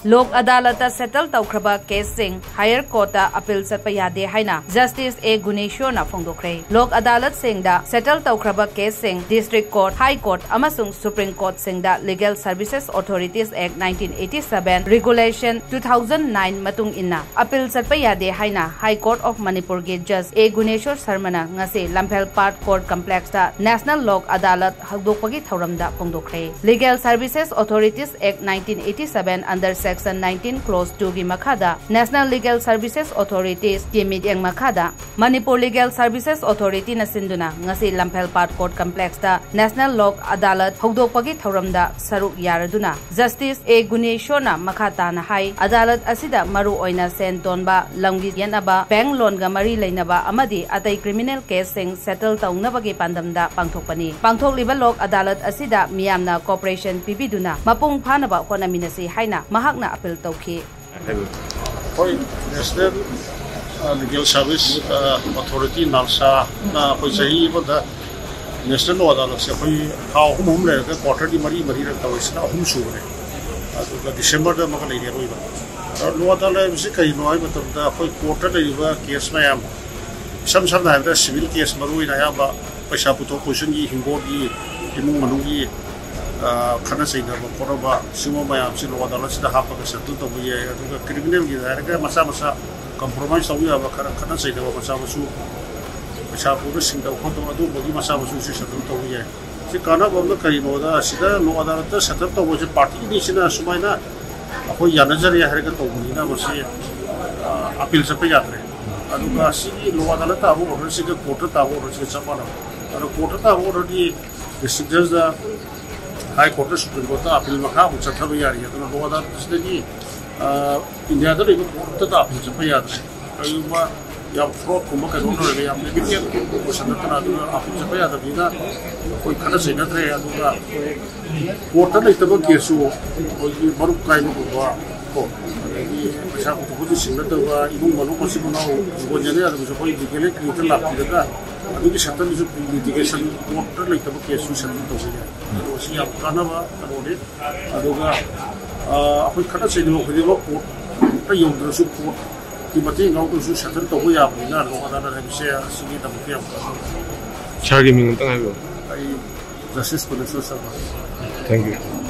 लोक अदालत सेटल तौख्रबा केस सिंह हायर कोर्ट अपील चटप यादे हाइना जस्टिस ए गुनेश्वर फोंदोखरे लोक अदालत सिंह सेटल तौख्रबा केस सिंह डिस्ट्रिक्ट कोर्ट हाई कोर्ट अमसुंग सुप्रीम कोर्ट सिंह legal services authorities act 1987 regulation 2009 मतुंग इन्ना अपील चटप यादे हाइना हाई कोर्ट ऑफ मणिपुर के जज A Guneshwar Sharma ngase Lamphelpat court complex दा नेशनल लोक अदालत हदोकपगी थौरमदा फोंदोखरे legal services authorities act 1987 under section 19 clause 2 की मखादा नेशनल लीगल सर्विसेज अथॉरिटीज के मीडियम मखादा मणिपुर लीगल सर्विसेज अथॉरिटी न सिंधुना ngase Lamphelpat court complex दा नेशनल लोक अदालत हदोकपगी थौरमदा सरुक यारदुना जस्टिस ए गुनेश्वर मखाता न हाई अदालत असिदा मरु ओइना सेन तोनबा लंगी यनबा बैंक लोन गा मरी लेनबा अमदी अतै क्रिमिनल केस सिंह सेटल तौनबगे पांदमदा पांथोकपनी पांथोकलिबा लोक अदालत असिदा मियामना कोऑपरेशन पिबिदुना मपुंग फानबा होनामिनसी हाइना महाकना अपील तौखि होय national legal service authority NALSA ना कोई सही बदा नेशनल लॉ अदालत से कोई हाउ हम ले के क्वार्टर दी मरी मरी रखता है इसना हम सुबह अदुगा दिसंबर दा मका लेगे कोई लॉ अदालत से कई नो है मतलब दा कोई क्वार्टर लेबा केस में हम सम है सिविल केस मरुई ना बा पैसा पुथो क्वेश्चन की हिंगो की इमुंग मनुंग की खना सैना बा सिमो मयाम से लो अदालत से हापा के सेटल तो ये अदुगा क्रिमिनल की है मसा मसा कंप्रोमाइज तौ या खना सैना मसा मसु पैसा पुरो सिंग दो खतो अदु बगी मसा मसु से सेटल तो ये से काना बम कई नो दा सिदा लो अदालत सेटल तो वो पार्टी नि सिना सुमाइना अखो यानजर या हरके तो बुनीना बसे अपील से पे यात्रे अदुगा सिगी लो अदालत ताबो और सिगे कोर्ट ताबो और सिगे चपाना और कोर्ट ताबो और दी डिस्ट्रिक्ट जज दा high court supreme court appeal मखा उचथब यारी तो लो अदालत सिगी इंडिया दा लेबो कोर्ट ता अपील से पे यात्रे अयुमा या फ्रॉड को मका नो रे या लिमिटेड क्वेश्चन तना अदुगा अपील से पे यात्रे बिना कोई खना से नत्रे अदुगा कोर्ट दा लेतबो केसु कोई मरु काइनो को पैसा पुथोखो सिंगदबा इमुंग मनु को सिमनो गोजने अदु कोई दिगेले क्रिएटर लापतिदा अदुगी सतन जो लिटिगेशन कोर्ट लेतबो केसु सतन तो है ओसी आप कानाबा तरोदे अदुगा अखोई खना सेनो खदिबो कोर्ट ता योद्रसु कोर्ट की मते गाउदसु सतन तो या बिना लोगदाना बिसे सिगी तबके छागी मिंग तंग हाइबो आई जस्टिस पुलिस सब थैंक यू